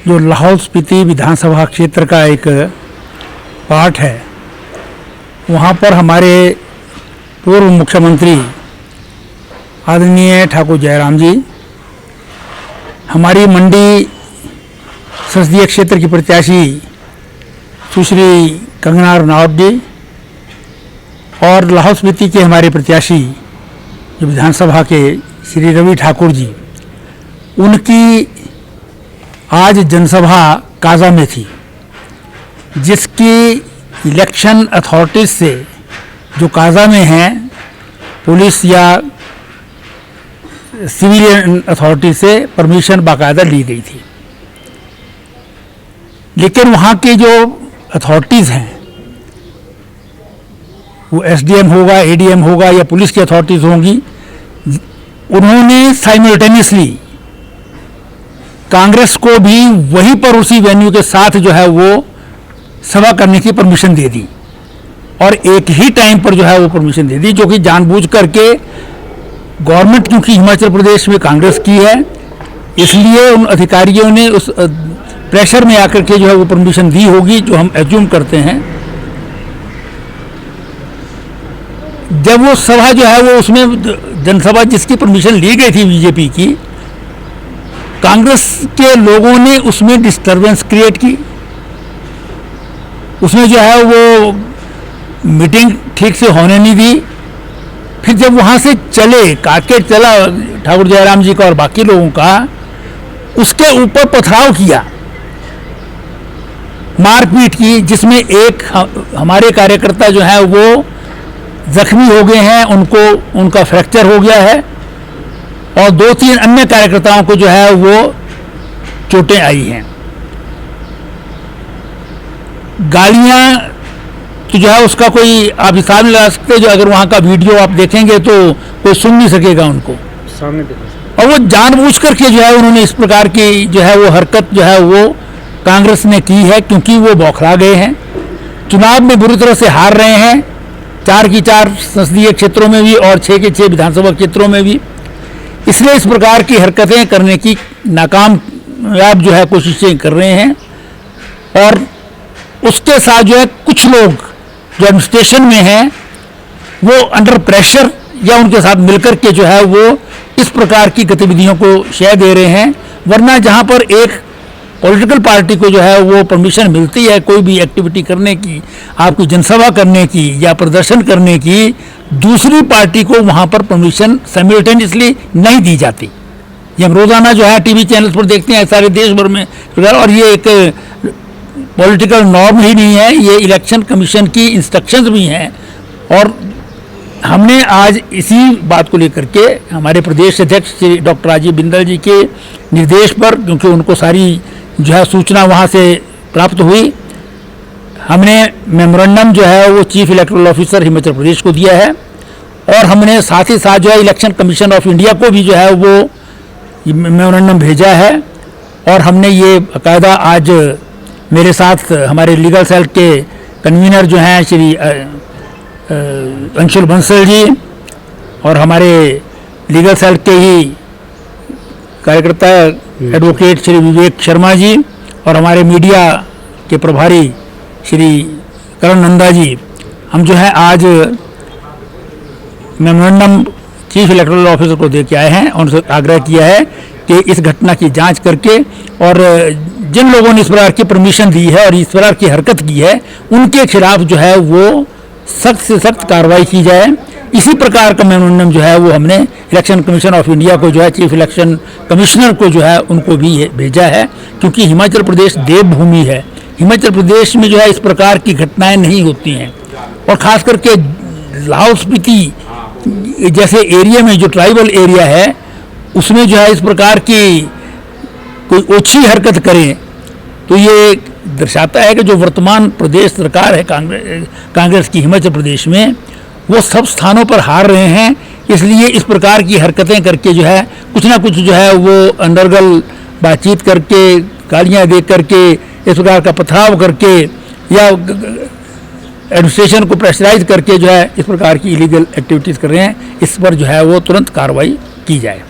जो लाहौल स्पीति विधानसभा क्षेत्र का एक पार्ट है, वहाँ पर हमारे पूर्व मुख्यमंत्री आदरणीय ठाकुर जयराम जी, हमारी मंडी संसदीय क्षेत्र की प्रत्याशी सुश्री कंगना रनौत जी और लाहौल स्पीति के हमारे प्रत्याशी जो विधानसभा के श्री रवि ठाकुर जी, उनकी आज जनसभा काजा में थी, जिसकी इलेक्शन अथॉरिटीज से जो काजा में हैं पुलिस या सिविलियन अथॉरिटी से परमिशन बाकायदा ली गई थी। लेकिन वहाँ के जो अथॉरिटीज़ हैं, वो एसडीएम होगा, एडीएम होगा या पुलिस की अथॉरिटीज़ होंगी, उन्होंने साइमल्टेनियसली कांग्रेस को भी वहीं पर उसी वेन्यू के साथ जो है वो सभा करने की परमिशन दे दी और एक ही टाइम पर जो है वो परमिशन दे दी, जो कि जानबूझ करके गवर्नमेंट क्योंकि हिमाचल प्रदेश में कांग्रेस की है, इसलिए उन अधिकारियों ने उस प्रेशर में आकर के जो है वो परमिशन दी होगी, जो हम एज्यूम करते हैं। जब वो सभा जो है वो उसमें जनसभा जिसकी परमिशन ली गई थी बीजेपी की, कांग्रेस के लोगों ने उसमें डिस्टरबेंस क्रिएट की, उसमें जो है वो मीटिंग ठीक से होने नहीं दी। फिर जब वहाँ से चले, काकेट चला ठाकुर जयराम जी का और बाकी लोगों का, उसके ऊपर पथराव किया, मारपीट की, जिसमें एक हमारे कार्यकर्ता जो है वो जख्मी हो गए हैं, उनका फ्रैक्चर हो गया है और 2-3 अन्य कार्यकर्ताओं को जो है वो चोटें आई हैं। गालियां तो जो है उसका कोई आप हिसाब नहीं लगा सकते, जो अगर वहाँ का वीडियो आप देखेंगे तो कोई सुन नहीं सकेगा उनको सामने देखा। और वो जानबूझ करके जो है उन्होंने इस प्रकार की जो है वो हरकत जो है वो कांग्रेस ने की है, क्योंकि वो बौखला गए हैं, चुनाव में बुरी तरह से हार रहे हैं, 4 की 4 संसदीय क्षेत्रों में भी और 6 के 6 विधानसभा क्षेत्रों में भी। इसलिए इस प्रकार की हरकतें करने की नाकामयाब जो है कोशिशें कर रहे हैं। और उसके साथ जो है कुछ लोग जो एडमिनिस्ट्रेशन में हैं वो अंडर प्रेशर या उनके साथ मिलकर के जो है वो इस प्रकार की गतिविधियों को शय दे रहे हैं। वरना जहां पर एक पॉलिटिकल पार्टी को जो है वो परमिशन मिलती है कोई भी एक्टिविटी करने की, आपकी जनसभा करने की या प्रदर्शन करने की, दूसरी पार्टी को वहां पर परमिशन साइमल्टेनियसली नहीं दी जाती। ये हम रोजाना जो है टीवी चैनल्स पर देखते हैं सारे देश भर में, और ये एक पॉलिटिकल नॉर्म ही नहीं है, ये इलेक्शन कमीशन की इंस्ट्रक्शंस भी हैं। और हमने आज इसी बात को लेकर के हमारे प्रदेश अध्यक्ष श्री डॉक्टर राजीव बिंदल जी के निर्देश पर, क्योंकि उनको सारी जो है सूचना वहाँ से प्राप्त हुई, हमने मेमोरेंडम जो है वो chief electoral officer Himachal Pradesh को दिया है और हमने साथ ही साथ जो है इलेक्शन कमीशन ऑफ इंडिया को भी जो है वो मेमोरेंडम भेजा है। और हमने ये बाकायदा आज मेरे साथ हमारे लीगल सेल के कन्वीनर जो हैं श्री अंशुल बंसल जी और हमारे लीगल सेल के ही कार्यकर्ता एडवोकेट श्री विवेक शर्मा जी और हमारे मीडिया के प्रभारी श्री करण नंदा जी, हम जो है आज मेमोरेंडम चीफ इलेक्टोरल ऑफिसर को दे के आए हैं और उनसे आग्रह किया है कि इस घटना की जांच करके और जिन लोगों ने इस प्रकार की परमिशन दी है और इस प्रकार की हरकत की है उनके खिलाफ जो है वो सख्त से सख्त कार्रवाई की जाए। इसी प्रकार का मेमोरेंडम जो है वो हमने इलेक्शन कमीशन ऑफ इंडिया को जो है चीफ इलेक्शन कमिश्नर को जो है उनको भी भेजा है, क्योंकि हिमाचल प्रदेश देवभूमि है। हिमाचल प्रदेश में जो है इस प्रकार की घटनाएं नहीं होती हैं और ख़ास करके लाहौल स्पीति जैसे एरिया में जो ट्राइबल एरिया है उसमें जो है इस प्रकार की कोई ओछी हरकत करे तो ये दर्शाता है कि जो वर्तमान प्रदेश सरकार है कांग्रेस की हिमाचल प्रदेश में, वो सब स्थानों पर हार रहे हैं। इसलिए इस प्रकार की हरकतें करके जो है कुछ ना कुछ जो है वो अंडरगल बातचीत करके, गालियाँ दे करके, इस प्रकार का पथराव करके या एडमिनिस्ट्रेशन को प्रेशराइज करके जो है इस प्रकार की इलीगल एक्टिविटीज़ कर रहे हैं, इस पर जो है वो तुरंत कार्रवाई की जाए।